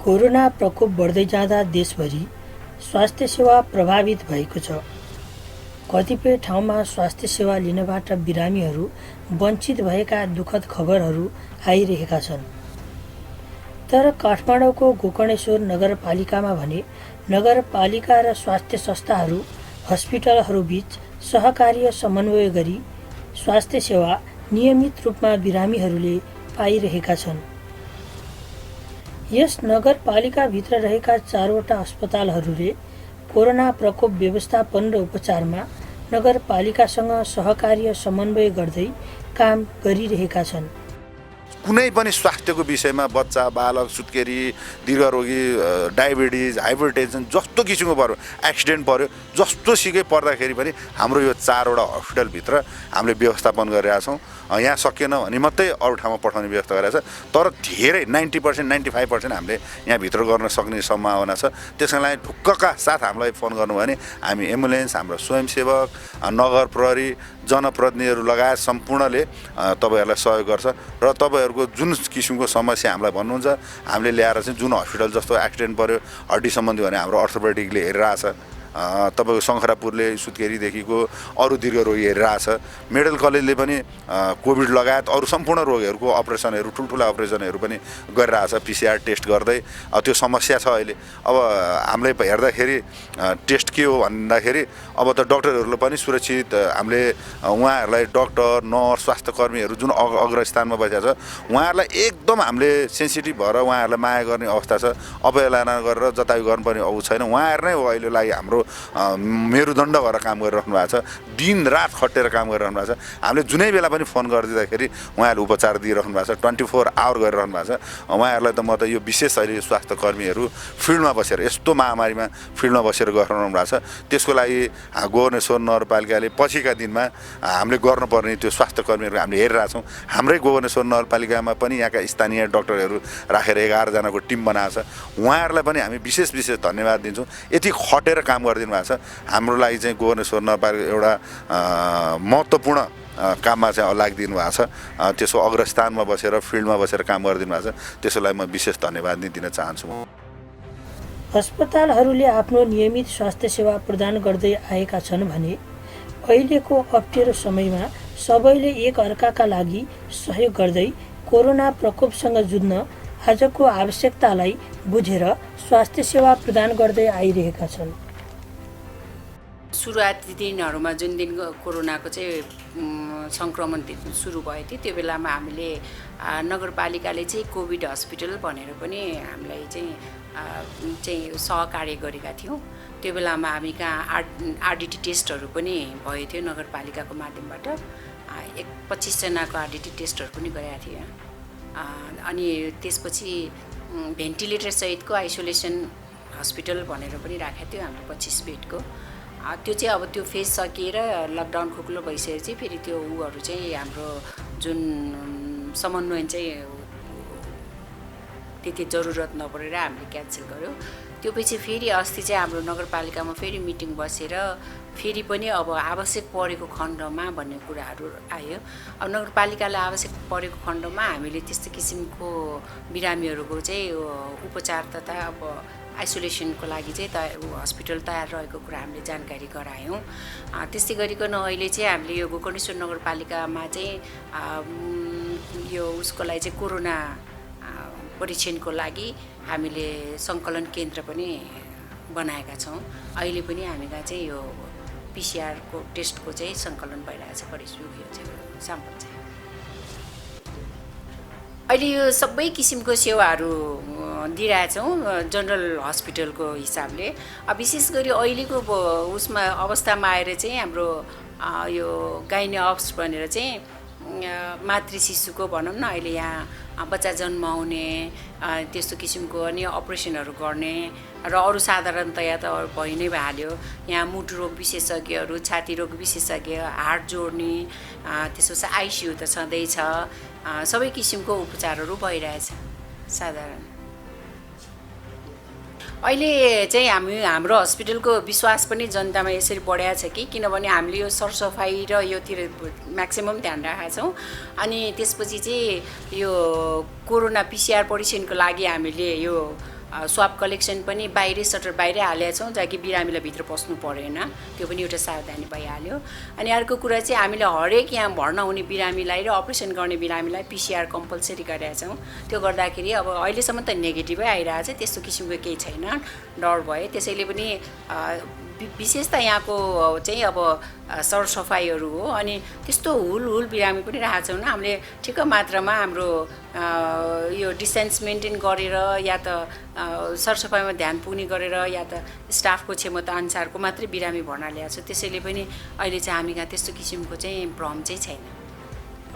Corona प्रकोप बढ्दै जाँदा देशभरि स्वास्थ्य सेवा प्रभावित भएको छ। कतिपय ठाउँमा स्वास्थ्य सेवा लिनबाट बिरामीहरू वञ्चित भएका दुःखद खबरहरू आइरहेका छन्। तर काठमाडौँको गोकर्णेश्वर नगरपालिकामा भने नगरपालिका र स्वास्थ्य संस्थाहरू हस्पिटलहरूबीच सहकार्य समन्वय गरी स्वास्थ्य सेवा नियमित रूपमा बिरामीहरूले पाइरहेका छन्। यस नगरपालिकाभित्र रहेका 4वटा अस्पतालहरूले कोरोना प्रकोप व्यवस्थापन र उपचारमा नगरपालिकासँग सहकार्य समन्वय गर्दै काम गरिरहेका छन्। कुनै पनि स्वास्थ्यको विषयमा बच्चा, बालक, सुत्केरी, दीर्घरोगी, डायबिटिज, हाइपरटेन्सन जस्तो किसिमको पर्यो, एक्सिडेन्ट पर्यो, जस्तो सिकै पर्दाखेरि पनि हाम्रो यो 4वटा हस्पिटलभित्र हामीले व्यवस्थापन गरिरहेका छौँ। यहाँ सकिएन भने मात्रै अरू ठाउँमा पठाउने व्यवस्था गरिरहेको छ। तर धेरै 90%, 95% हामीले यहाँभित्र गर्न सक्ने सम्भावना छ। त्यसका लागि ढुक्कका साथ हामीलाई फोन गर्नुभयो भने हामी एम्बुलेन्स, हाम्रो स्वयंसेवक, नगर प्रहरी, जनप्रतिनिधिहरू लगायत सम्पूर्णले तपाईँहरूलाई सहयोग गर्छ। र तपाईँहरूको जुन किसिमको समस्या हामीलाई भन्नुहुन्छ, हामीले ल्याएर चाहिँ जुन हस्पिटल जस्तो एक्सिडेन्ट पर्यो, हड्डी सम्बन्धी भने हाम्रो अर्थोपेडिकले हेरिरहेछ, तपाईँको शङ्खरापुरले सुत्केरीदेखिको अरू दीर्घरोगी हेरिरहेछ, मेडिकल कलेजले पनि कोभिड लगायत अरू सम्पूर्ण रोगहरूको अपरेसनहरू, ठुल्ठुला अपरेसनहरू पनि गरिरहेछ पिसिआर टेस्ट गर्दै। त्यो समस्या छ अहिले। अब हामीले हेर्दाखेरि टेस्ट के हो भन्दाखेरि अब त डक्टरहरूलाई पनि सुरक्षित हामीले उहाँहरूलाई डक्टर, नर्स, स्वास्थ्यकर्मीहरू जुन अग्रस्थानमा बसेको छ उहाँहरूलाई एकदम हामीले सेन्सिटिभ भएर उहाँहरूलाई माया गर्ने अवस्था छ। अवहेलना गरेर जताइ गर्नुपर्ने अवस्था छैन। उहाँहरू नै हो अहिले लागि हाम्रो मेरुदण्ड भएर काम गरिरहनु भएको छ। दिन रात खटेर काम गरिरहनु भएको छ। हामीले जुनै बेला पनि फोन गरिदिँदाखेरि उहाँहरूले उपचार दिइरहनु भएको छ। 24 आवर गरिरहनु भएको छ। उहाँहरूलाई त म त यो विशेष अहिले स्वास्थ्य कर्मीहरू फिल्डमा बसेर यस्तो महामारीमा फिल्डमा बसेर गरिरहनु भएको छ। त्यसको लागि गोकर्णेश्वर नगरपालिकाले पछिका दिनमा हामीले गर्नुपर्ने त्यो स्वास्थ्य कर्मीहरू हामीले हेरिरहेछौँ। हाम्रै गोकर्णेश्वर नगरपालिकामा पनि यहाँका स्थानीय डक्टरहरू राखेर 11 जनाको टिम बनाएको छ। उहाँहरूलाई पनि हामी विशेष धन्यवाद दिन्छौँ। यति खटेर काम गरिदिनु भएको छ। हाम्रो लागि चाहिँ गोकर्णेश्वर नगरपालिका एउटा महत्त्वपूर्ण काममा चाहिँ लागिदिनु भएको छ। त्यसको अग्रस्थानमा बसेर फिल्डमा बसेर काम गरिदिनु भएको छ। त्यसलाई म विशेष धन्यवाद दिन चाहन्छु। अस्पतालहरूले आफ्नो नियमित स्वास्थ्य सेवा प्रदान गर्दै आएका छन् भने अहिलेको अप्ठ्यारो समयमा सबैले एक अर्काका लागि सहयोग गर्दै कोरोना प्रकोपसँग जुझ्न आजको आवश्यकतालाई बुझेर स्वास्थ्य सेवा प्रदान गर्दै आइरहेका छन्। सुरुवाती दिनहरूमा जुन दिन कोरोनाको चाहिँ सङ्क्रमण सुरु भयो थियो त्यो बेलामा हामीले नगरपालिकाले चाहिँ कोभिड हस्पिटल भनेर पनि हामीलाई चाहिँ सहकार्य गरेका थियौँ। त्यो बेलामा हामी कहाँ आरडिटी टेस्टहरू पनि भयो थियो नगरपालिकाको माध्यमबाट। 25 जनाको आरडिटी टेस्टहरू पनि गरेका थियौँ। अनि त्यसपछि भेन्टिलेटर सहितको आइसोलेसन हस्पिटल भनेर पनि राखेको थियो हामीले 25 बेडको। त्यो चाहिँ अब त्यो फेज सकिएर लकडाउन खुकुलो भइसकेपछि फेरि त्यो उहरू चाहिँ हाम्रो जुन समन्वय चाहिँ त्यति जरुरत नपरेर हामीले क्यान्सल गऱ्यौँ। त्यो पछि फेरि अस्ति चाहिँ हाम्रो नगरपालिकामा फेरि मिटिङ बसेर फेरि पनि अब आवश्यक परेको खण्डमा भन्ने कुराहरू आयो। अब नगरपालिकालाई आवश्यक परेको खण्डमा हामीले त्यस्तो किसिमको बिरामीहरूको चाहिँ उपचार तथा अब आइसोलेसनको लागि चाहिँ हस्पिटल तयार रहेको कुरा हामीले जानकारी गरायौँ। त्यस्तै गरिकन अहिले चाहिँ हामीले यो गोकर्णेश्वर नगरपालिकामा चाहिँ यो उसको लागि चाहिँ कोरोना परीक्षणको लागि हामीले सङ्कलन केन्द्र पनि बनाएका छौँ। अहिले पनि हामीलाई चाहिँ यो पिसिआरको टेस्टको चाहिँ सङ्कलन भइरहेको छ स्याम्पल चाहिँ। अहिले यो सबै किसिमको सेवाहरू दिइरहेछौँ जनरल हस्पिटलको हिसाबले। विशेष गरी अहिलेको उसमा अवस्थामा आएर चाहिँ हाम्रो यो गाइनी अप्स भनेर चाहिँ मातृ शिशुको भनौँ न अहिले यहाँ बच्चा जन्माउने त्यस्तो किसिमको अनि अपरेसनहरू गर्ने र अरू साधारणतया त भइ नै हाल्यो। यहाँ मुटु रोग विशेषज्ञहरू, छाती रोग विशेषज्ञ, हार्ट जोड्ने, त्यसपछि आइसियु त छँदैछ। सबै किसिमको उपचारहरू भइरहेछ साधारण। अहिले चाहिँ हाम्रो हस्पिटलको विश्वास पनि जनतामा यसरी बढाएको छ कि किनभने हामीले यो सरसफाइ र योतिर म्याक्सिमम ध्यान राखेका छौँ। अनि त्यसपछि चाहिँ यो कोरोना पिसिआर परीक्षणको लागि हामीले यो स्वाब कलेक्सन पनि बाहिरै सटर बाहिरै हालेका छौँ जहाँ कि बिरामीलाई भित्र पस्नु परेन, त्यो पनि एउटा सावधानी भइहाल्यो। अनि अर्को कुरा चाहिँ हामीले हरेक यहाँ भर्ना हुने बिरामीलाई र अपरेसन गर्ने बिरामीलाई PCR कम्पलसरी गरेका छौँ। त्यो गर्दाखेरि अब अहिलेसम्म त नेगेटिभै आइरहेको छ, त्यस्तो किसिमको केही छैन, डर भयो। त्यसैले पनि विशेष त यहाँको चाहिँ अब सरसफाइहरू हो। अनि त्यस्तो हुल बिरामी पनि राखेको छौँ, हामीले ठिक्क मात्रामा हाम्रो यो डिस्टेन्स मेन्टेन गरेर या त सरसफाइमा ध्यान पुग्ने गरेर या त स्टाफको क्षमता अनुसारको मात्रै बिरामी भर्ना ल्याएको छ। त्यसैले पनि अहिले चाहिँ हामी कहाँ त्यस्तो किसिमको चाहिँ भ्रम चाहिँ छैन।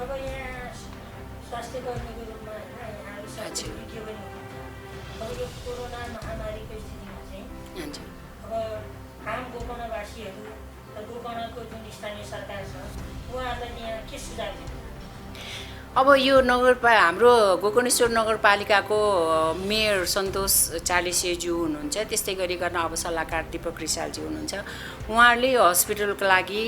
अब यहाँ स्वास्थ्य कर्मीको रूपमा हजुर। अब यो कोरोना महामारीको स्थितिमा चाहिँ हजुर, अब आम गोकर्णवासीहरू र गोकर्णको जुन स्थानीय सरकार छ उहाँहरूलाई यहाँ के सुझाव दिनु? अब यो हाम्रो गोकर्णेश्वर नगरपालिकाको मेयर सन्तोष चालिसेज्यू हुनुहुन्छ, त्यस्तै गरिकन अब सल्लाहकार दीपक रिसालजी हुनुहुन्छ। उहाँहरूले हस्पिटलको लागि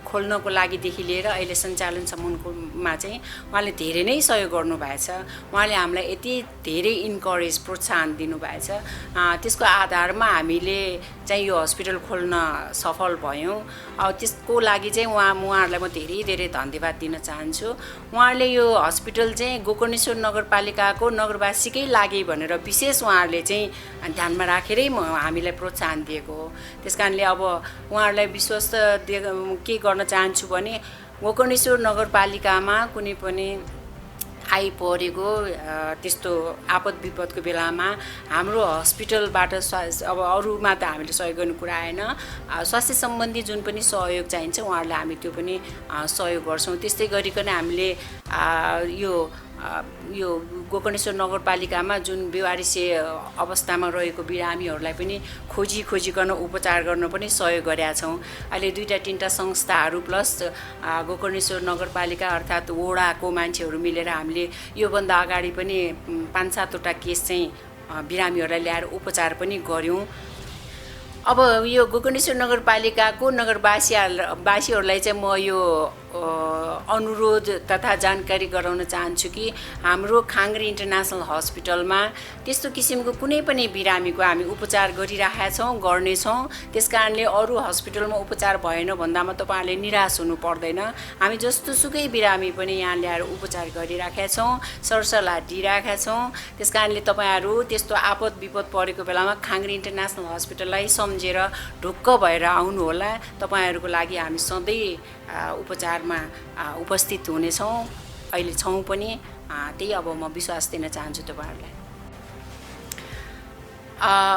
खोल्नको लागिदेखि लिएर अहिले सञ्चालनसम्ममा चाहिँ उहाँले धेरै नै सहयोग गर्नुभएछ। उहाँले हामीलाई यति धेरै इन्करेज प्रोत्साहन दिनुभएछ, त्यसको आधारमा हामीले चाहिँ यो हस्पिटल खोल्न सफल भयौँ। अब त्यसको लागि चाहिँ उहाँहरूलाई म धेरै धन्यवाद दिन चाहन्छु। उहाँहरूले यो हस्पिटल चाहिँ गोकर्णेश्वर नगरपालिकाको नगरवासीकै लागि भनेर विशेष उहाँहरूले चाहिँ ध्यानमा राखेरै हामीलाई प्रोत्साहन दिएको हो। त्यस कारणले अब उहाँहरूलाई विश्वस्त के गर्न चाहन्छु भने गोकर्णेश्वर नगरपालिकामा कुनै पनि आइपरेको त्यस्तो आपद विपदको बेलामा हाम्रो हस्पिटलबाट अब अरूमा त हामीले सहयोग गर्ने कुरा आएन, स्वास्थ्य सम्बन्धी जुन पनि सहयोग चाहिन्छ उहाँहरूलाई हामी त्यो पनि सहयोग गर्छौँ। त्यस्तै गरिकन हामीले यो गोकर्णेश्वर नगरपालिकामा जुन बेवारिसे अवस्थामा रहेको बिरामीहरूलाई पनि खोजिकन उपचार गर्न पनि सहयोग गरेका छौँ। अहिले 2-3टा संस्थाहरू प्लस गोकर्णेश्वर नगरपालिका अर्थात् वडाको मान्छेहरू मिलेर हामीले योभन्दा अगाडि पनि 5-7वटा केस चाहिँ बिरामीहरूलाई ल्याएर उपचार पनि गऱ्यौँ। अब यो गोकर्णेश्वर नगरपालिकाको नगरवासीहरूलाई चाहिँ म यो अनुरोध तथा जानकारी गराउन चाहन्छु कि हाम्रो खाङ्ग्री इन्टरनेसनल हस्पिटलमा त्यस्तो किसिमको कुनै पनि बिरामीको हामी उपचार गरिरहेका छौँ, गर्नेछौँ। त्यस कारणले अरू हस्पिटलमा उपचार भएन भन्दामा तपाईँहरूले निराश हुनु पर्दैन। हामी जस्तोसुकै बिरामी पनि यहाँ ल्याएर उपचार गरिराखेका छौँ, सरसल्लाह दिइराखेका छौँ। त्यस कारणले तपाईँहरू त्यस्तो आपद विपद परेको बेलामा खाङ्ग्री इन्टरनेसनल हस्पिटललाई सम्झेर ढुक्क भएर आउनुहोला। तपाईँहरूको लागि हामी सधैँ उपचारमा उपस्थित हुनेछौँ, अहिले छौँ पनि। त्यही अब म विश्वास दिन चाहन्छु तपाईँहरूलाई।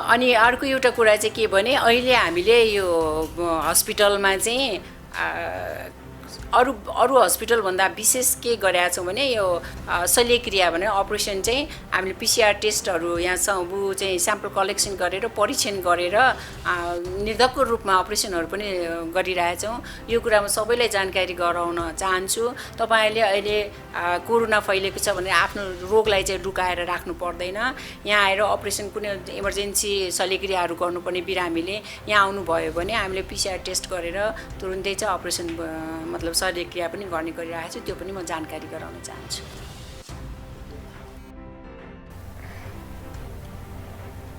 अनि अर्को एउटा कुरा चाहिँ के भने अहिले हामीले यो हस्पिटलमा चाहिँ अरू हस्पिटलभन्दा विशेष के गरेका छौँ भने यो शल्यक्रिया भने अपरेसन चाहिँ हामीले PCR टेस्टहरू यहाँ चाहिँ स्याम्पल कलेक्सन गरेर परीक्षण गरेर निर्धक्क रूपमा अपरेसनहरू पनि गरिरहेका छौँ। यो कुरामा सबैलाई जानकारी गराउन चाहन्छु। तपाईँहरूले अहिले कोरोना फैलेको छ भने आफ्नो रोगलाई चाहिँ लुकाएर राख्नु पर्दैन। यहाँ आएर अपरेसन कुनै इमर्जेन्सी शल्यक्रियाहरू गर्नुपर्ने बिरामीले यहाँ आउनुभयो भने हामीले PCR टेस्ट गरेर तुरुन्तै चाहिँ अपरेसन मतलब शल्यक्रिया पनि गर्ने गरिरहेको छु। त्यो पनि म जानकारी गराउन चाहन्छु।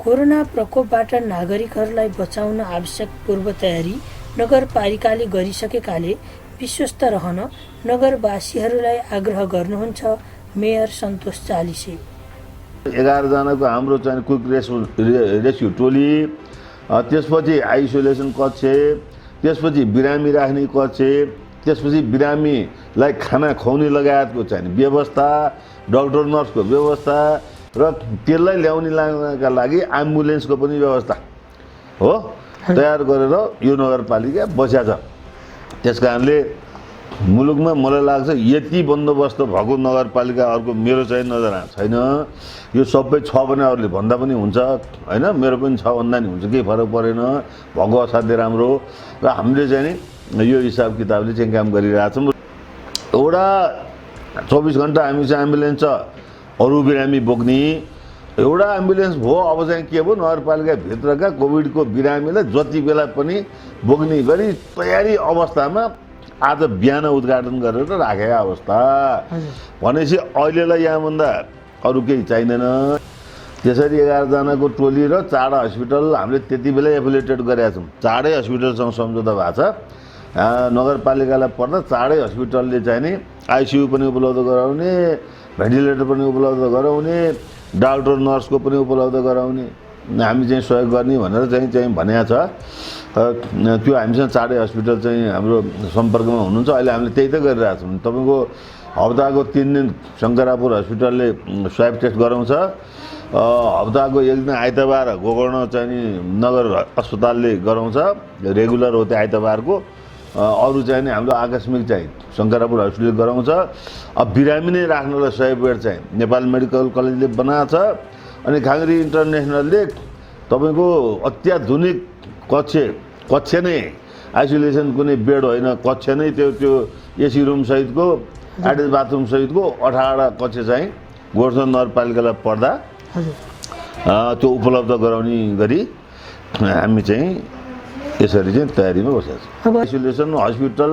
कोरोना प्रकोपबाट नागरिकहरूलाई बचाउन आवश्यक पूर्व तयारी नगरपालिकाले गरिसकेकाले विश्वस्त रहन नगरवासीहरूलाई आग्रह गर्नुहुन्छ मेयर सन्तोष चालिसे। 11 जनाको हाम्रो चाहिँ क्विक रेस्क्यु टोली, त्यसपछि आइसोलेसन कक्ष, त्यसपछि बिरामी राख्ने कक्ष, त्यसपछि बिरामीलाई खाना खुवाउने लगायतको चाहिँ व्यवस्था, डाक्टर नर्सको व्यवस्था र त्यसलाई ल्याउनका लागि एम्बुलेन्सको पनि व्यवस्था हो तयार गरेर यो नगरपालिका बसेको छ। त्यसकारणले मुलुकमा मलाई लाग्छ यति बन्दोबस्त भएको नगरपालिका अर्को मेरो चाहिँ नजरमा छैन। यो सबै छ भने अरूले भन्दा पनि हुन्छ हैन, मेरो पनि छ भन्दा नि हुन्छ, केही फरक परेन। भएको असाध्यै राम्रो र हामीले चाहिँ यो हिसाब किताबले चाहिँ काम गरिरहेछौँ। एउटा 24 घण्टा हामी चाहिँ एम्बुलेन्स छ अरू बिरामी बोक्ने, एउटा एम्बुलेन्स भयो। अब चाहिँ के भयो, नगरपालिकाभित्रका कोभिडको बिरामीलाई जति बेला पनि बोक्ने गरी तयारी अवस्थामा आज बिहान उद्घाटन गरेर राखेको अवस्था भनेपछि अहिलेलाई यहाँभन्दा अरू केही चाहिँदैन। त्यसरी 11 जनाको टोली र 4 हस्पिटल हामीले त्यति बेलै एफिलिएटेड गरेका छौँ। 4 हस्पिटलसँग सम्झौता भएको छ। नगरपालिकालाई पर्दा 4 हस्पिटलले चाहिँ नि आइसियु पनि उपलब्ध गराउने, भेन्टिलेटर पनि उपलब्ध गराउने, डाक्टर नर्सको पनि उपलब्ध गराउने हामी चाहिँ सहयोग गर्ने भनेर चाहिँ भनेको छ। त्यो हामीसँग 4 हस्पिटल चाहिँ हाम्रो सम्पर्कमा हुनुहुन्छ। अहिले हामीले त्यही त गरिरहेको छौँ। तपाईँको हप्ताको 3 दिन शङ्करापुर हस्पिटलले स्वाब टेस्ट गराउँछ। हप्ताको 1 दिन आइतबार गोकर्ण चाहिँ नि नगर अस्पतालले गराउँछ, रेगुलर हो त्यो आइतबारको। अरू चाहिँ नि हाम्रो आकस्मिक चाहिँ शङ्करापुर हस्पिटलले गराउँछ। अब बिरामी नै राख्नलाई सय बेड चाहिँ नेपाल मेडिकल कलेजले बनाएको छ। अनि खाङ्री इन्टरनेसनलले तपाईँको अत्याधुनिक कक्ष नै आइसोलेसन कुनै बेड होइन, कक्ष नै त्यो एसी रुम सहितको एटेच बाथरुम सहितको 18वटा कक्ष चाहिँ गोर्खा नगरपालिकालाई पर्दा त्यो उपलब्ध गराउने गरी हामी चाहिँ यसरी चाहिँ तयारीमा बसेका छौँ। आइसोलेसन हस्पिटल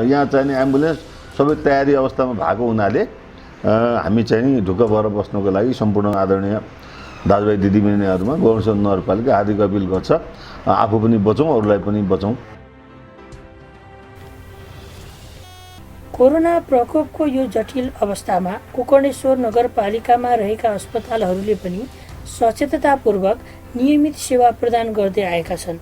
यहाँ चाहिँ एम्बुलेन्स सबै तयारी अवस्थामा भएको हुनाले हामी चाहिँ ढुक्क भएर बस्नको लागि सम्पूर्ण आदरणीय दाजुभाइ दिदीबहिनीहरूमा गोर्खा नगरपालिका हार्दिक अपिल गर्छ, आफू पनि बचौँ, अरूलाई पनि बचौँ। कोरोना प्रकोपको यो जटिल अवस्थामा गोकर्णेश्वर नगरपालिकामा रहेका अस्पतालहरूले पनि सचेततापूर्वक नियमित सेवा प्रदान गर्दै आएका छन्।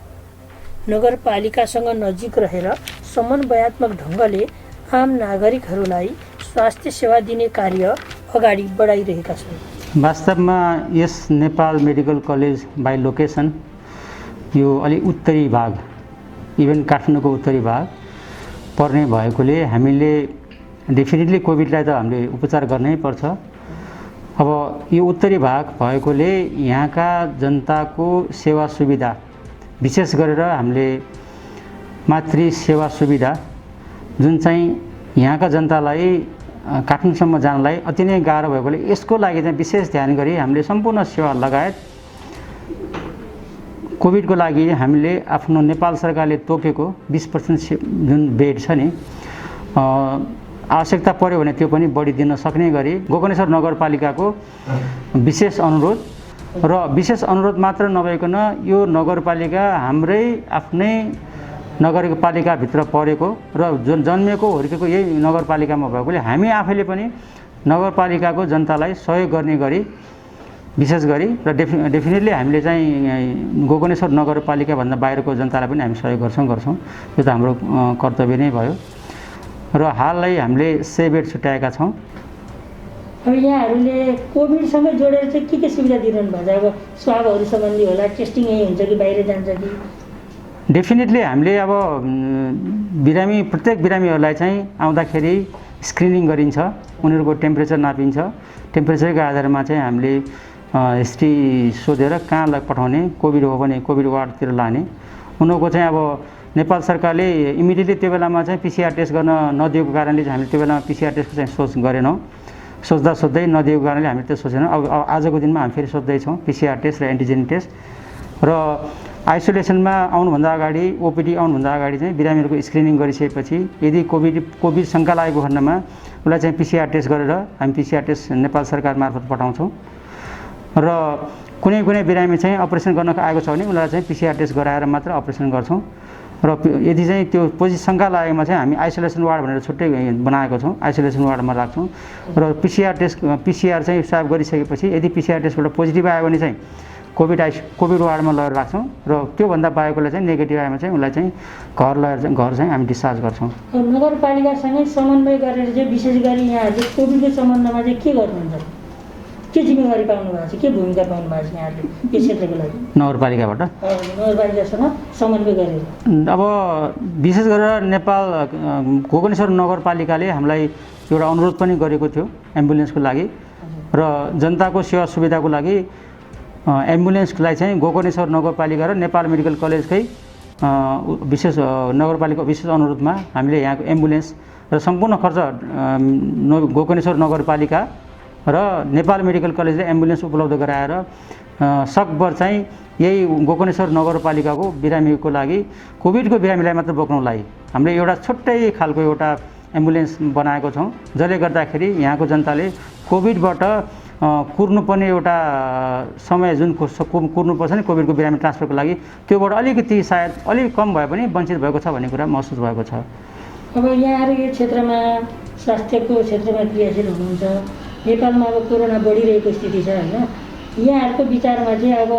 नगरपालिकासँग नजिक रहेर समन्वयात्मक ढङ्गले आम नागरिकहरूलाई स्वास्थ्य सेवा दिने कार्य अगाडि बढाइरहेका छन्। वास्तवमा यस Nepal medical college by location यो अलि उत्तरी भाग, इभन काठमाडौँको उत्तरी भाग पर्ने भएकोले हामीले डेफिनेटली कोभिडलाई त हामीले उपचार गर्नै पर्छ। अब यो उत्तरी भाग भएकोले यहाँका जनताको सेवा सुविधा, विशेष गरेर हामीले मातृ सेवा सुविधा जुन चाहिँ यहाँका जनतालाई काठमाडौँसम्म जानलाई अति नै गाह्रो भएकोले यसको लागि चाहिँ विशेष ध्यान गरी हामीले सम्पूर्ण सेवा लगायत कोभिडको लागि हामीले आफ्नो नेपाल सरकारले तोकेको 20% जुन बेड छ नि, आवश्यकता पर्यो भने त्यो पनि बढी दिन सक्ने गरी गोकर्णेश्वर नगरपालिकाको विशेष अनुरोध र विशेष अनुरोध मात्र नभइकन यो नगरपालिका हाम्रै आफ्नै नगरपालिकाभित्र परेको र जन्मेको हुर्केको यही नगरपालिकामा भएकोले हामी आफैले पनि नगरपालिकाको जनतालाई सहयोग गर्ने गरी विशेष गरी र डेफिनेटली हामीले चाहिँ गोकर्णेश्वर नगरपालिकाभन्दा बाहिरको जनतालाई पनि हामी सहयोग गर्छौँ। यो त हाम्रो कर्तव्य नै भयो र हालै हामीले 100 बेड छुट्याएका छौँ। अब यहाँहरूले कोभिडसँगै जोडेर चाहिँ के सुविधा दिइरहनु भएको छ? अब स्वाबहरू सम्बन्धी होला, टेस्टिङ यही हुन्छ कि बाहिर जान्छ कि? डेफिनेटली हामीले अब प्रत्येक बिरामीहरूलाई चाहिँ आउँदाखेरि स्क्रिनिङ गरिन्छ, उनीहरूको टेम्परेचर नापिन्छ। टेम्परेचरको आधारमा चाहिँ हामीले हिस्ट्री सोधेर कहाँ पठाउने, कोभिड हो भने कोभिड वार्डतिर लाने। उनीहरूको चाहिँ अब नेपाल सरकारले इमिडिएटली त्यो बेलामा चाहिँ पिसिआर टेस्ट गर्न नदिएको कारणले चाहिँ हामीले त्यो बेलामा पिसिआर टेस्टको चाहिँ सोच गरेनौँ। सोच्दै नदिएको कारणले हामीले त्यो सोचेनौँ। अब आजको दिनमा हामी फेरि सोच्दैछौँ पिसिआर टेस्ट र एन्टिजेन टेस्ट। र आइसोलेसनमा आउनुभन्दा अगाडि, ओपिडी आउनुभन्दा अगाडि चाहिँ बिरामीहरूको स्क्रिनिङ गरिसकेपछि यदि कोभिड शङ्का लागेको खण्डमा उसलाई चाहिँ पिसिआर टेस्ट गरेर हामी पिसिआर टेस्ट नेपाल सरकार मार्फत पठाउँछौँ। र कुनै बिरामी चाहिँ अपरेसन गर्न आएको छ भने उनीहरूलाई चाहिँ पिसिआर टेस्ट गराएर मात्र अपरेसन गर्छौँ। र यदि चाहिँ त्यो शङ्का लागेमा चाहिँ हामी आइसोलेसन वार्ड भनेर छुट्टै बनाएको छौँ, आइसोलेसन वार्डमा राख्छौँ। र पिसिआर चाहिँ स्वाब गरिसकेपछि यदि पिसिआर टेस्टबाट पोजिटिभ आयो भने चाहिँ कोभिड वार्डमा लगेर राख्छौँ र त्योभन्दा बाहेकलाई चाहिँ नेगेटिभ आएमा चाहिँ उसलाई चाहिँ घर चाहिँ हामी डिस्चार्ज गर्छौँ। नगरपालिकासँगै समन्वय गरेर चाहिँ विशेष गरी यहाँहरूले कोभिडको सम्बन्धमा चाहिँ के गर्नुहुन्छ? के जिम्मेवारी पाउनु भएको छ, के भूमिका पाउनु भएको छ यहाँहरूले यो क्षेत्रको लागि नगरपालिकाबाट? नगरपालिकासँग समन्वय गरेर अब विशेष गरेर नेपाल गोकर्णेश्वर नगरपालिकाले हामीलाई एउटा अनुरोध पनि गरेको थियो एम्बुलेन्सको लागि र जनताको सेवा सुविधाको लागि एम्बुलेन्सलाई चाहिँ गोकर्णेश्वर नगरपालिका र नेपाल मेडिकल कलेजकै विशेष नगरपालिका विशेष अनुरोधमा हामीले यहाँको एम्बुलेन्स र सम्पूर्ण खर्च गोकर्णेश्वर नगरपालिका र नेपाल मेडिकल कलेजले एम्बुलेन्स उपलब्ध गराएर सकभर चाहिँ यही गोकर्णेश्वर नगरपालिकाको बिरामीको लागि कोभिडको बिरामीलाई मात्र बोक्नको लागि हामीले एउटा छुट्टै खालको एउटा एम्बुलेन्स बनाएको छौँ, जसले गर्दाखेरि यहाँको जनताले कोभिडबाट कुर्नुपर्ने एउटा समय जुन कुर्नुपर्छ नि कोभिडको बिरामी ट्रान्सफरको लागि, त्योबाट अलिकति सायद अलिक कम भए पनि वञ्चित भएको छ भन्ने कुरा महसुस भएको छ। अब यहाँहरू यो क्षेत्रमा स्वास्थ्यको क्षेत्रमा क्रियाशील हुनुहुन्छ, नेपालमा अब कोरोना बढिरहेको स्थिति छ होइन, यहाँहरूको विचारमा चाहिँ अब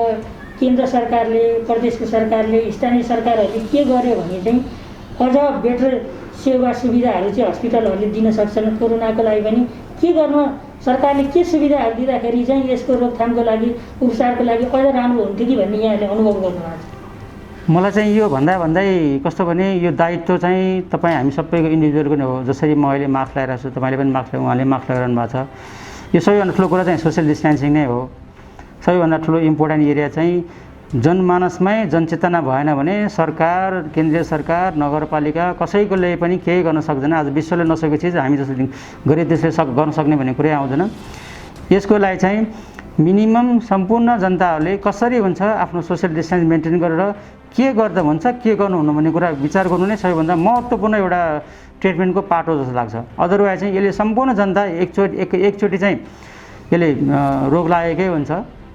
केन्द्र सरकारले, प्रदेशको सरकारले, स्थानीय सरकारहरूले के गर्यो भने चाहिँ अझ बेटर सेवा सुविधाहरू चाहिँ हस्पिटलहरूले दिन सक्छन् कोरोनाको लागि पनि के गर्नु, सरकारले के सुविधाहरू दिँदाखेरि चाहिँ यसको रोकथामको लागि, उपचारको लागि अझ राम्रो हुन्थ्यो कि भन्ने यहाँले अनुभव गर्नुभएको छ? मलाई चाहिँ यो भन्दै कस्तो भने यो दायित्व चाहिँ तपाईँ हामी सबैको इन्डिभिजुअलको नै हो। जसरी म अहिले मास्क लगाइरहेको छु, तपाईँले पनि मास्क उहाँले मास्क लगाइरहनु भएको छ। यो सबैभन्दा ठुलो कुरा चाहिँ सोसियल डिस्टेन्सिङ नै हो। सबैभन्दा ठुलो इम्पोर्टेन्ट एरिया चाहिँ जनमानसमै जनचेतना भएन भने सरकार, केन्द्रीय सरकार, नगरपालिका कसैकोले पनि केही गर्न सक्दैन। आज विश्वले नसकेको चिज हामी जस्तो गरिब देशले गर्न सक्ने भन्ने कुरै आउँदैन। यसको लागि चाहिँ मिनिमम सम्पूर्ण जनताहरूले कसरी हुन्छ आफ्नो सोसियल डिस्टेन्स मेन्टेन गरेर के गर्दा हुन्छ, के गर्नुहुन्न भन्ने कुरा विचार गर्नु नै सबैभन्दा महत्त्वपूर्ण एउटा ट्रिटमेन्टको पार्ट हो जस्तो लाग्छ। अदरवाइज चाहिँ यसले सम्पूर्ण जनता एकचोटि चाहिँ यसले रोग लागेकै हुन्छ,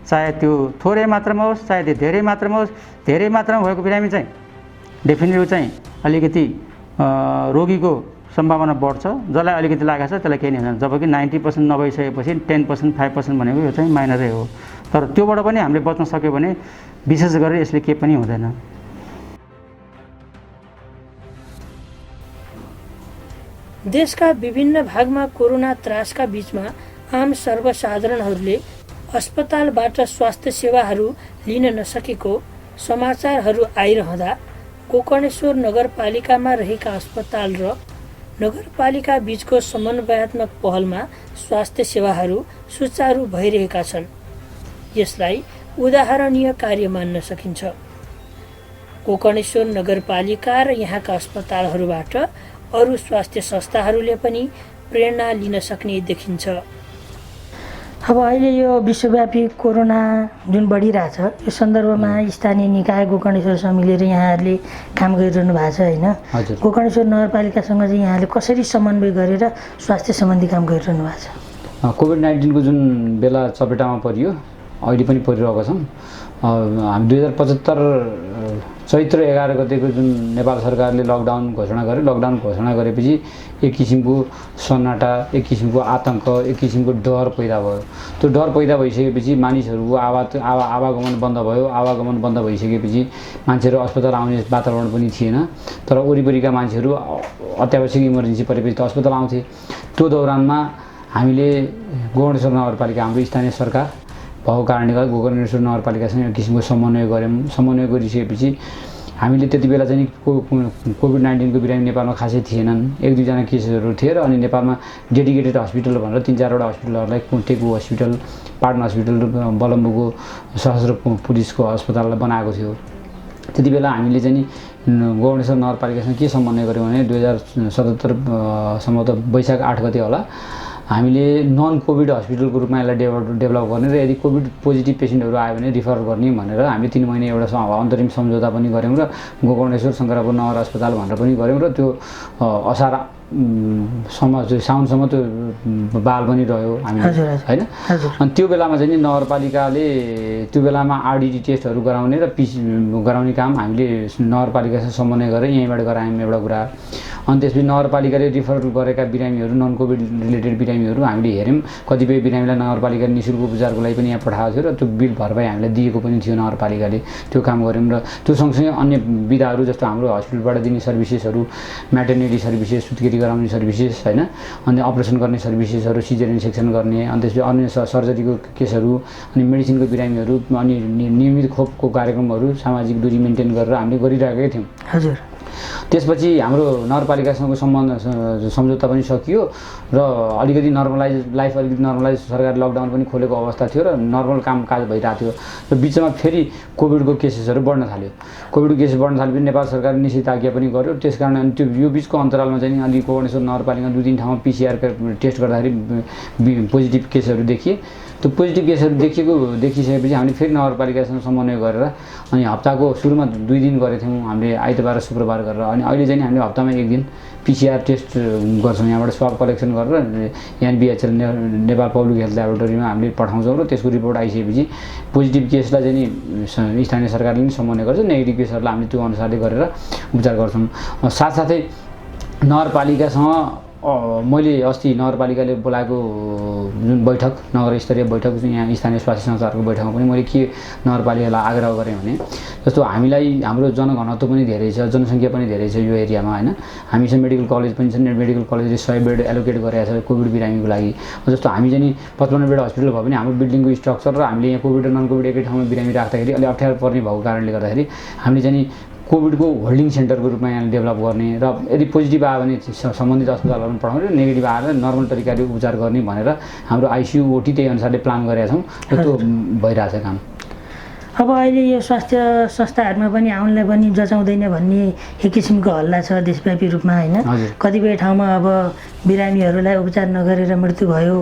चाहे त्यो थोरै मात्रामा होस् चाहे त्यो धेरै मात्रामा होस्। धेरै मात्रामा भएको बिरामी चाहिँ डेफिनेटली चाहिँ अलिकति रोगीको सम्भावना बढ्छ, जसलाई अलिकति लागेको छ त्यसलाई केही नहीं हुन्छ। जबकि 90% नभइसकेपछि 10%, 5% भनेको यो चाहिँ माइनरै हो। तर त्योबाट पनि हामीले बच्न सक्यो भने विशेष गरेर यसले केही पनि हुँदैन। देशका विभिन्न भागमा कोरोना त्रासका बीचमा आम सर्वसाधारणहरूले अस्पतालबाट स्वास्थ्य सेवाहरू लिन नसकेको समाचारहरू आइरहँदा गोकर्णेश्वर नगरपालिकामा रहेका अस्पताल र नगरपालिका बीचको समन्वयात्मक पहलमा स्वास्थ्य सेवाहरू सुचारू भइरहेका छन्। यसलाई उदाहरणीय कार्य मान्न सकिन्छ। गोकर्णेश्वर नगरपालिका र यहाँका अस्पतालहरूबाट अरू स्वास्थ्य संस्थाहरूले पनि प्रेरणा लिन सक्ने देखिन्छ। अब अहिले यो विश्वव्यापी कोरोना जुन बढिरहेछ यो सन्दर्भमा स्थानीय निकाय गोकर्णेश्वरसँग मिलेर यहाँहरूले काम गरिरहनु भएको छ होइन? गोकर्णेश्वर नगरपालिकासँग चाहिँ यहाँले कसरी समन्वय गरेर स्वास्थ्य सम्बन्धी काम गरिरहनु भएको छ? कोभिड-19को जुन बेला चपेटामा परियो, अहिले पनि परिरहेको छौँ। हामी 2075 चैत्र 11 गतेको जुन नेपाल सरकारले लकडाउन घोषणा गर्यो, लकडाउन घोषणा गरेपछि एक किसिमको सन्नाटा, एक किसिमको आतंक, एक किसिमको डर पैदा भयो। त्यो डर पैदा भइसकेपछि मानिसहरूको आवागमन बन्द भयो। आवागमन बन्द भइसकेपछि मान्छेहरू अस्पताल आउने वातावरण पनि थिएन। तर वरिपरिका मान्छेहरू अत्यावश्यक इमर्जेन्सी परेपछि त अस्पताल आउँथे। त्यो दौरानमा हामीले गोकर्णेश्वर नगरपालिका, हाम्रो स्थानीय सरकार भएको कारणले गर्दा गोकर्णेश्वर नगरपालिकासँग एक किसिमको समन्वय गऱ्यौँ। समन्वय गरिसकेपछि हामीले त्यति बेला चाहिँ कोभिड-19 को बिरामी नेपालमा खासै थिएनन्। 1-2 केसहरू थिए र अनि नेपालमा डेडिकेटेड हस्पिटल भनेर 3-4वटा हस्पिटलहरूलाई टेकु हस्पिटल, पाटन हस्पिटल र बलम्बुको सशस्त्र पुलिसको अस्पताललाई बनाएको थियो। त्यति बेला हामीले चाहिँ गोकर्णेश्वर नगरपालिकासँग के समन्वय गऱ्यौँ भने 2077 सम्भवतः वैशाख 8 गते होला, हामीले नन कोभिड हस्पिटलको रूपमा यसलाई डेभलप गर्ने र यदि कोभिड पोजिटिभ पेसेन्टहरू आयो भने रिफर गर्ने भनेर हामीले 3 महिना एउटा अन्तरिम सम्झौता पनि गऱ्यौँ र गोकर्णेश्वर शङ्करापुर नगर अस्पताल भनेर पनि गऱ्यौँ र त्यो असार साउनसम्म त्यो बाल पनि रह्यो हामीले होइन। अनि त्यो बेलामा चाहिँ नगरपालिकाले त्यो बेलामा आरडिटी टेस्टहरू गराउने र गराउने काम हामीले नगरपालिकासँग समन्वय गरेर यहीँबाट गरायौँ एउटा कुरा। अनि त्यसपछि नगरपालिकाले रिफर गरेका बिरामीहरू, नन कोभिड रिलेटेड बिरामीहरू हामीले हेऱ्यौँ। कतिपय बिरामीलाई नगरपालिकाले निःशुल्क उपचारको लागि पनि यहाँ पठाएको थियो र त्यो बिल भरपाई हामीलाई दिएको पनि थियो नगरपालिकाले। त्यो काम गऱ्यौँ र त्यो सँगसँगै अन्य विधाहरू जस्तो हाम्रो हस्पिटलबाट दिने सर्भिसेसहरू, म्याटर्निटी सर्भिसेस, सुत्केरी गराउने सर्भिसेस होइन, अनि अपरेसन गर्ने सर्भिसेसहरू, सिजरियन सेक्सन गर्ने, अनि त्यसपछि अन्य सर्जरीको केसहरू, अनि मेडिसिनको बिरामीहरू, अनि नियमित खोपको कार्यक्रमहरू सामाजिक दूरी मेन्टेन गरेर हामीले गरिरहेकै थियौँ। हजुर। त्यसपछि हाम्रो नगरपालिकासँगको सम्झौता पनि सकियो र अलिकति लाइफ अलिकति नर्मलाइज, सरकार लकडाउन पनि खोलेको अवस्था थियो र नर्मल कामकाज भइरहेको थियो र बिचमा फेरि कोभिडको केसेसहरू बढ्न थाल्यो। कोभिडको केसेस बढ्न थालेपछि नेपाल सरकारले निषेधाज्ञा पनि गर्यो। त्यसकारण अनि त्यो यो बिचको अन्तरालमा चाहिँ अलि गोकर्णेश्वर नगरपालिकामा 2-3 ठाउँमा PCR टेस्ट गर्दाखेरि पोजिटिभ केसहरू देखिए। त्यो पोजिटिभ केसहरू देखिसकेपछि हामीले फेरि नगरपालिकासँग समन्वय गरेर अनि हप्ताको सुरुमा 2 दिन गरेको थियौँ हामीले आइतबार र शुक्रबार गरेर। अनि अहिले चाहिँ हामीले हप्तामा 1 दिन PCR टेस्ट गर्छौँ, यहाँबाट स्वाब कलेक्सन गरेर एनबिएचएल नेपाल पब्लिक हेल्थ ल्याबोरेटरीमा हामीले पठाउँछौँ र त्यसको रिपोर्ट आइसकेपछि पोजिटिभ केसलाई चाहिँ नि स्थानीय सरकारले पनि समन्वय गर्छ, नेगेटिभ केसहरूलाई हामीले त्यो अनुसारले गरेर उपचार गर्छौँ। साथसाथै नगरपालिकासँग मैले अस्ति नगरपालिकाले बोलाएको जुन बैठक, नगर स्तरीय बैठक, यहाँ स्थानीय स्वास्थ्य संस्थाहरूको बैठकमा पनि मैले के नगरपालिकालाई आग्रह गरेँ भने जस्तो हामीलाई हाम्रो जनघनत्व पनि धेरै छ, जनसङ्ख्या पनि धेरै छ यो एरियामा होइन। हामीसँग मेडिकल कलेज पनि छ, मेडिकल कलेजले 100 बेड एलोकेट गरेको छ कोभिड बिरामीको लागि। जस्तो हामी चाहिँ 55 बेड हस्पिटल भयो भने हाम्रो बिल्डिङको स्ट्रक्चर र हामीले यहाँ कोभिड र नन कोभिड एकै ठाउँमा बिरामी राख्दाखेरि अलि अप्ठ्यारो पर्ने भएको कारणले गर्दाखेरि हामीले चाहिँ कोभिडको होल्डिङ सेन्टरको रूपमा यहाँ डेभलप गर्ने र यदि पोजिटिभ आयो भने सम्बन्धित अस्पतालहरूमा पठाउने र नेगेटिभ आएर नर्मल तरिकाले उपचार गर्ने भनेर हाम्रो आइसियु ओटी त्यही अनुसारले प्लान गरेका छौँ र त्यो भइरहेछ काम। अब अहिले यो स्वास्थ्य संस्थाहरूमा पनि आउनलाई पनि जचाउँदैन भन्ने एक किसिमको हल्ला छ देशव्यापी रूपमा होइन। कतिपय ठाउँमा अब बिरामीहरूलाई उपचार नगरेर मृत्यु भयो,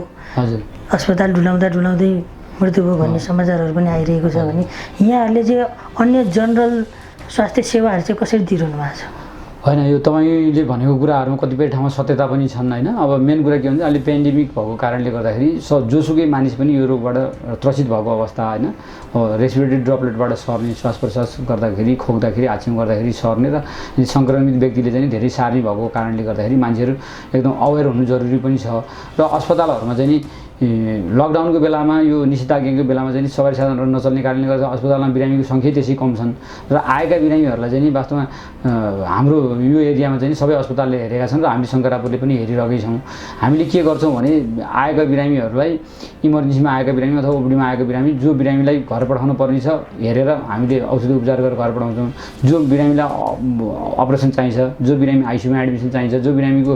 अस्पताल ढुलाउँदै मृत्यु भयो भन्ने समाचारहरू पनि आइरहेको छ भने यहाँहरूले चाहिँ अन्य जनरल स्वास्थ्य सेवाहरू चाहिँ कसरी दिइरहनु भएको छ? होइन, यो तपाईँले भनेको कुराहरूमा कतिपय ठाउँमा सत्यता पनि छन् होइन। अब मेन कुरा के भन्छ अहिले पेन्डेमिक भएको कारणले गर्दाखेरि जोसुकै मानिस पनि यो रोगबाट त्रसित भएको अवस्था होइन। रेस्पिरेटरी ड्रपलेटबाट सर्ने, श्वास प्रश्वास गर्दाखेरि, खोक्दाखेरि, हाछिम गर्दाखेरि सर्ने र सङ्क्रमित व्यक्तिले चाहिँ धेरै सार्ने भएको कारणले गर्दाखेरि मान्छेहरू एकदम अवेर हुनु जरुरी पनि छ। र अस्पतालहरूमा चाहिँ लकडाउनको बेलामा यो निषेधाज्ञाको बेलामा चाहिँ सवारी साधनहरू नचल्ने कारणले गर्दा अस्पतालमा बिरामीको सङ्ख्या त्यसै कम छन् र आएका बिरामीहरूलाई चाहिँ वास्तवमा हाम्रो यो एरियामा चाहिँ सबै अस्पतालले हेरेका छन् र हामीले शङ्करापुरले पनि हेरिरहेकै छौँ। हामीले के गर्छौँ भने आएका बिरामीहरूलाई इमर्जेन्सीमा आएका बिरामी अथवा ओपिडीमा आएका बिरामी जो बिरामीलाई घर पठाउनु पर्ने छ हेरेर हामीले औषधि उपचार गरेर घर पठाउँछौँ। जो बिरामीलाई अपरेसन चाहिन्छ, जो बिरामी आइसियुमा एडमिसन चाहिन्छ, जो बिरामीको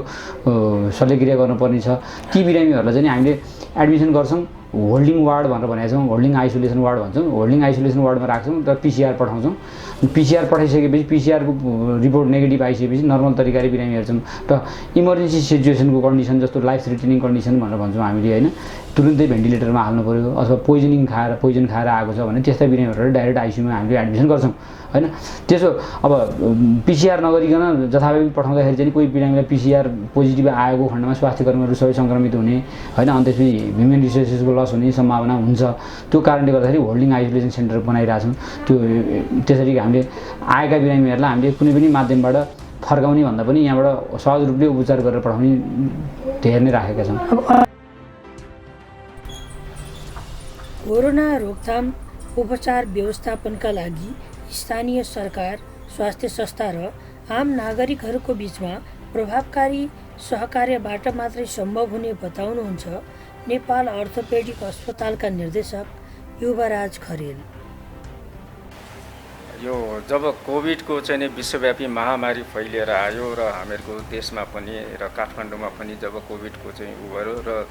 शल्यक्रिया गर्नुपर्ने छ ती बिरामीहरूलाई चाहिँ हामीले एडमिसन गर्छौँ। होल्डिङ वार्ड भनेर भनेका छौँ, होल्डिङ आइसोलेसन वार्ड भन्छौँ। होल्डिङ आइसोलेसन वार्डमा राख्छौँ र पिसिआर पठाउँछौँ। पिसिआर पठाइसकेपछि पिसिआरको रिपोर्ट नेगेटिभ आइसकेपछि नर्मल तरिकाले बिरामी हेर्छौँ र इमर्जेन्सी सिचुएसनको कन्डिसन जस्तो लाइफ थ्रेटनिङ कन्डिसन भनेर भन्छौँ हामीले होइन, तुरुन्तै भेन्टिलेटरमा हाल्नु पऱ्यो अथवा पोइजन खाएर आएको छ भने त्यस्ता बिरामीहरूलाई डाइरेक्ट आइसियुमा हामीले एडमिसन गर्छौँ होइन। त्यसो अब पिसिआर नगरिकन जथाभावी पठाउँदाखेरि चाहिँ कोही बिरामीलाई पिसिआर पोजिटिभ आएको खण्डमा स्वास्थ्य कर्मीहरू सबै सङ्क्रमित हुने होइन, अनि त्यसपछि ह्युमन रिसोर्सेसको लस हुने सम्भावना हुन्छ। त्यो कारणले गर्दाखेरि होल्डिङ आइसोलेसन सेन्टर बनाइरहेछौँ। त्यो त्यसरी हामीले आएका बिरामीहरूलाई हामीले कुनै पनि माध्यमबाट फर्काउने भन्दा पनि यहाँबाट सहज रूपले उपचार गरेर पठाउने धेरै नै राखेका छौँ। कोरोना रोकथाम उपचार व्यवस्थापनका लागि स्थानीय सरकार, स्वास्थ्य संस्था र आम नागरिकहरूको बिचमा प्रभावकारी सहकार्यबाट मात्रै सम्भव हुने बताउनुहुन्छ नेपाल अर्थोपेडिक अस्पतालका निर्देशक युवराज खरेल। यो जब कोभिडको चाहिँ विश्वव्यापी महामारी फैलिएर आयो र हामीहरूको देशमा पनि र काठमाडौँमा पनि जब कोभिडको चाहिँ भयो र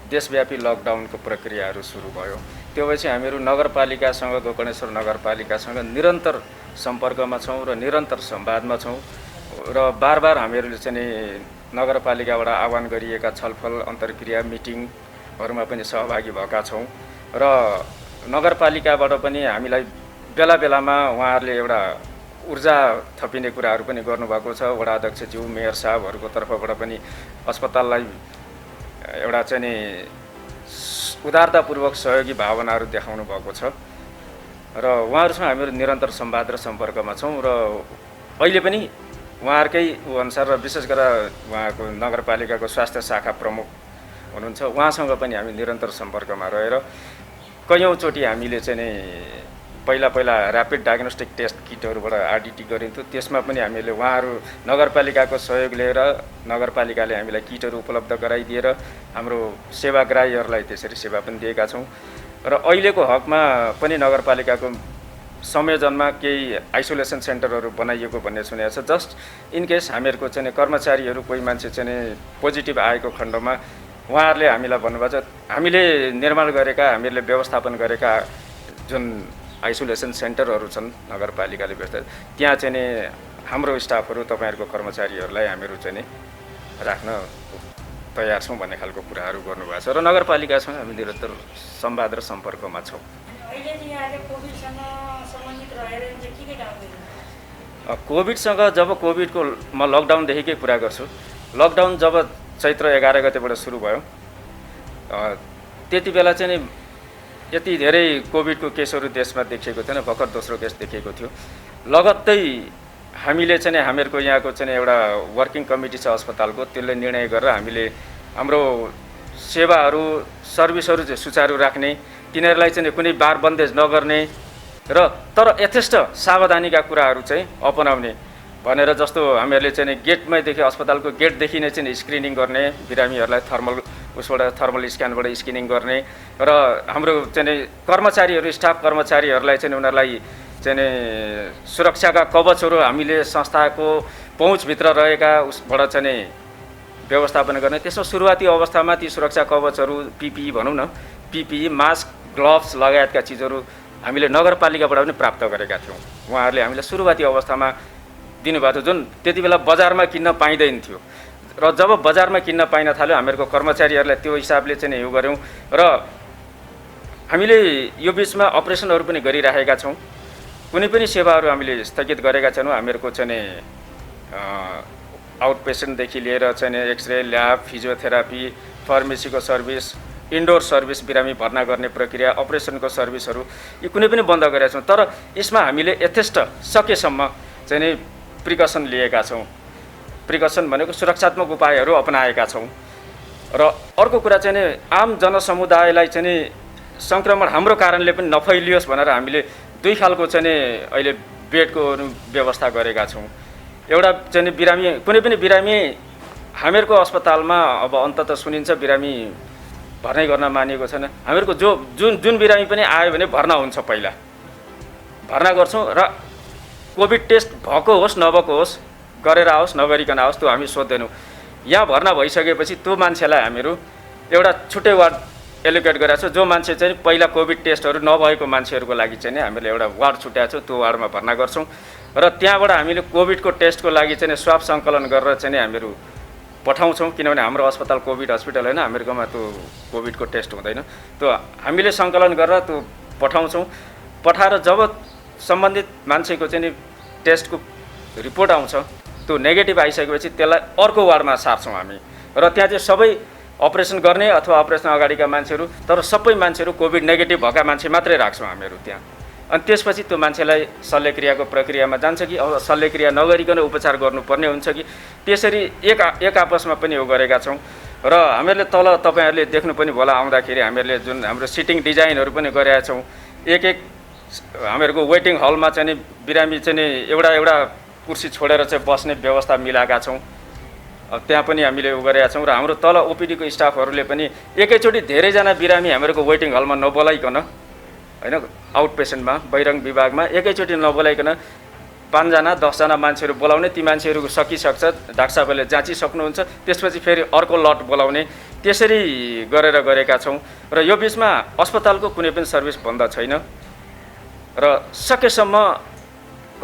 देशव्यापी लकडाउनको प्रक्रियाहरू सुरु भयो, त्यो भएपछि हामीहरू नगरपालिकासँग, गोकर्णेश्वर नगरपालिकासँग निरन्तर सम्पर्कमा छौँ र निरन्तर संवादमा छौँ र बार हामीहरूले चाहिँ नगरपालिकाबाट आह्वान गरिएका छलफल, अन्तर्क्रिया, मिटिङहरूमा पनि सहभागी भएका छौँ र नगरपालिकाबाट पनि हामीलाई बेला बेलामा उहाँहरूले एउटा ऊर्जा थपिने कुराहरू पनि गर्नुभएको छ। वडा अध्यक्षज्यू, मेयर साहबहरूको तर्फबाट पनि अस्पताललाई एउटा चाहिँ उदारतापूर्वक सहयोगी भावनाहरू देखाउनु भएको छ र उहाँहरूसँग हामीहरू निरन्तर संवाद र सम्पर्कमा छौँ र अहिले पनि उहाँहरूकै अनुसार र विशेष गरेर उहाँको नगरपालिकाको स्वास्थ्य शाखा प्रमुख हुनुहुन्छ, उहाँसँग पनि हामी निरन्तर सम्पर्कमा रहेर कैयौँचोटि हामीले चाहिँ पहिला ऱ्यापिड डायग्नोस्टिक टेस्ट किटहरूबाट आरडिटी गरिन्थ्यो, त्यसमा पनि हामीले उहाँहरू नगरपालिकाको सहयोग लिएर नगरपालिकाले हामीलाई किटहरू उपलब्ध गराइदिएर हाम्रो सेवाग्राहीहरूलाई त्यसरी सेवा पनि दिएका छौँ र अहिलेको हकमा पनि नगरपालिकाको संयोजनमा केही आइसोलेसन सेन्टरहरू बनाइएको भन्ने सुनेको छ। जस्ट इन केस हामीहरूको चाहिँ कर्मचारीहरू कोही मान्छे चाहिँ पोजिटिभ आएको खण्डमा उहाँहरूले हामीलाई भन्नुभएको छ, हामीले निर्माण गरेका, हामीहरूले व्यवस्थापन गरेका जुन आइसोलेसन सेन्टरहरू छन् नगरपालिकाले व्यवस्था, त्यहाँ चाहिँ हाम्रो स्टाफहरू, तपाईँहरूको कर्मचारीहरूलाई हामीहरू चाहिँ राख्न तयार छौँ भन्ने खालको कुराहरू गर्नुभएको छ र नगरपालिकासँग हामी निरन्तर संवाद र सम्पर्कमा छौँ। कोभिडसँग जब कोभिडको म लकडाउनदेखिकै कुरा गर्छु। लकडाउन जब चैत्र 11 गतेबाट सुरु भयो त्यति बेला चाहिँ नि यति धेरै कोभिडको केसहरू देशमा देखिएको थिएन, भर्खर दोस्रो केस देखिएको थियो। लगत्तै हामीले चाहिँ हामीहरूको यहाँको चाहिँ एउटा वर्किङ कमिटी छ अस्पतालको, त्यसले निर्णय गरेर हामीले हाम्रो सेवाहरू सर्भिसहरू चाहिँ सुचारू राख्ने, तिनीहरूलाई चाहिँ कुनै बार बन्देज नगर्ने र तर यथेष्ट सावधानीका कुराहरू चाहिँ अपनाउने भनेर, जस्तो हामीहरूले चाहिँ गेटमैदेखि अस्पतालको गेटदेखि नै चाहिँ स्क्रिनिङ गर्ने, बिरामीहरूलाई थर्मल स्क्यानबाट स्क्रिनिङ गर्ने र हाम्रो चाहिँ कर्मचारीहरू स्टाफ कर्मचारीहरूलाई चाहिँ उनीहरूलाई चाहिँ सुरक्षाका कवचहरू हामीले संस्थाको पहुँचभित्र रहेका उसबाट चाहिँ व्यवस्थापन गर्ने। त्यसमा सुरुवाती अवस्थामा ती सुरक्षा कवचहरू पिपिई भनौँ न, पिपिई मास्क ग्लोभ्स लगायतका चिजहरू हामीले नगरपालिकाबाट पनि प्राप्त गरेका थियौँ। उहाँहरूले हामीलाई सुरुवाती अवस्थामा दिनुभएको थियो, जुन त्यति बेला बजारमा किन्न पाइँदैन थियो र जब बजारमा किन्न पाइन थाल्यो हामीहरूको कर्मचारीहरूलाई त्यो हिसाबले चाहिँ यो गऱ्यौँ र हामीले यो बिचमा अपरेसनहरू पनि गरिराखेका छौँ। कुनै पनि सेवाहरू हामीले स्थगित गरेका छैनौँ। हामीहरूको चाहिँ आउट पेसेन्टदेखि लिएर चाहिँ एक्सरे, ल्याब, फिजियोथेरापी, फार्मेसीको सर्भिस, इन्डोर सर्भिस, बिरामी भर्ना गर्ने प्रक्रिया, अपरेसनको सर्भिसहरू यी कुनै पनि बन्द गरेका छौँ। तर यसमा हामीले यथेष्ट सकेसम्म चाहिँ प्रिकसन लिएका छौँ। प्रिकसन भनेको सुरक्षात्मक उपायहरू अपनाएका छौँ। र अर्को कुरा चाहिँ आम जनसमुदायलाई चाहिँ सङ्क्रमण हाम्रो कारणले पनि नफैलियोस् भनेर हामीले दुई खालको चाहिँ अहिले बेडको व्यवस्था गरेका छौँ। एउटा चाहिँ बिरामी, कुनै पनि बिरामी हामीहरूको अस्पतालमा अब अन्तत सुनिन्छ बिरामी भर्ना गर्न मानिएको छैन। हामीहरूको जुन बिरामी पनि आयो भने भर्ना हुन्छ, पहिला भर्ना गर्छौँ र कोभिड टेस्ट भएको होस् नभएको होस्, गरेर आओस् नगरिकन आओस्, त्यो हामी सोध्दैनौँ। यहाँ भर्ना भइसकेपछि त्यो मान्छेलाई हामीहरू एउटा छुट्टै वार्ड एलोकेट गरेका छौँ। जो मान्छे चाहिँ पहिला कोभिड टेस्टहरू नभएको मान्छेहरूको लागि चाहिँ हामीले एउटा वार्ड छुट्याएको छौँ, त्यो वार्डमा भर्ना गर्छौँ र त्यहाँबाट हामीले कोभिडको टेस्टको लागि चाहिँ स्वाब सङ्कलन गरेर चाहिँ हामीहरू पठाउँछौँ। किनभने हाम्रो अस्पताल कोभिड हस्पिटल होइन, हामीहरूकोमा त्यो कोभिडको टेस्ट हुँदैन। त्यो हामीले सङ्कलन गरेर त्यो पठाउँछौँ। पठाएर जब सम्बन्धित मान्छेको चाहिँ टेस्टको रिपोर्ट आउँछ, त्यो नेगेटिभ आइसकेपछि त्यसलाई अर्को वार्डमा सार्छौँ हामी र त्यहाँ चाहिँ सबै अपरेसन गर्ने अथवा अपरेसन अगाडिका मान्छेहरू, तर सबै मान्छेहरू कोभिड नेगेटिभ भएका मान्छे मात्रै राख्छौँ हामीहरू त्यहाँ। अनि त्यसपछि त्यो मान्छेलाई शल्यक्रियाको प्रक्रियामा जान्छ कि अब शल्यक्रिया नगरिकन उपचार गर्नुपर्ने हुन्छ कि, त्यसरी एक आपसमा पनि यो गरेका छौँ। र हामीहरूले तल तपाईँहरूले देख्नु पनि होला आउँदाखेरि हामीहरूले जुन हाम्रो सिटिङ डिजाइनहरू पनि गरेका छौँ। एक हामीहरूको वेटिङ हलमा चाहिँ बिरामी चाहिँ एउटा कुर्सी छोडेर चाहिँ बस्ने व्यवस्था मिलाएका छौँ। त्यहाँ पनि हामीले उ गरेका छौँ र हाम्रो तल ओपिडीको स्टाफहरूले पनि एकैचोटि धेरैजना बिरामी हामीहरूको वेटिङ हलमा नबोलाइकन होइन, आउट पेसेन्टमा बहिरङ्ग विभागमा एकैचोटि नबोलाइकन 5 जना 10 जना मान्छेहरू बोलाउने, ती मान्छेहरू सकिसक्छ डाक्टर साहबले जाँचिसक्नुहुन्छ, त्यसपछि फेरि अर्को लट बोलाउने, त्यसरी गरेका छौँ। र यो बिचमा अस्पतालको कुनै पनि सर्भिस बन्द छैन र सकेसम्म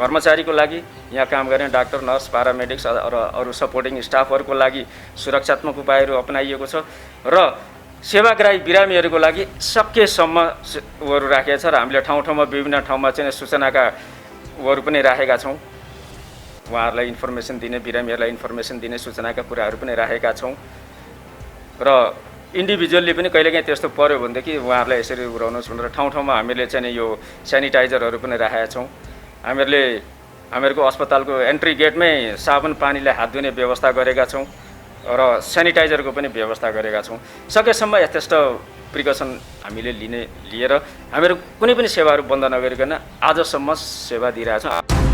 कर्मचारीको लागि, यहाँ काम गर्ने डाक्टर, नर्स, पारामेडिक्स र अरू सपोर्टिङ स्टाफहरूको लागि सुरक्षात्मक उपायहरू अपनाइएको छ र सेवाग्राही बिरामीहरूको लागि सकेसम्म उहरू राखेका छ र हामीले ठाउँ विभिन्न ठाउँमा चाहिँ सूचनाका उहरू पनि राखेका छौँ। उहाँहरूलाई इन्फर्मेसन दिने, बिरामीहरूलाई इन्फर्मेसन दिने सूचनाका कुराहरू पनि राखेका छौँ र इन्डिभिजुअल्ली पनि कहिलेकाहीँ त्यस्तो पऱ्यो भनेदेखि उहाँहरूलाई यसरी उडाउनुहोस् भनेर ठाउँमा हामीले चाहिँ यो सेनिटाइजरहरू पनि राखेका छौँ। हामीहरूको अस्पतालको एन्ट्री गेटमै साबुन पानीले हात धुने व्यवस्था गरेका छौँ र सेनिटाइजरको पनि व्यवस्था गरेका छौँ। सकेसम्म यथेष्ट प्रिकसन हामीले लिएर हामीहरू कुनै पनि सेवाहरू बन्द नगरिकन आजसम्म सेवा दिइरहेका छौँ।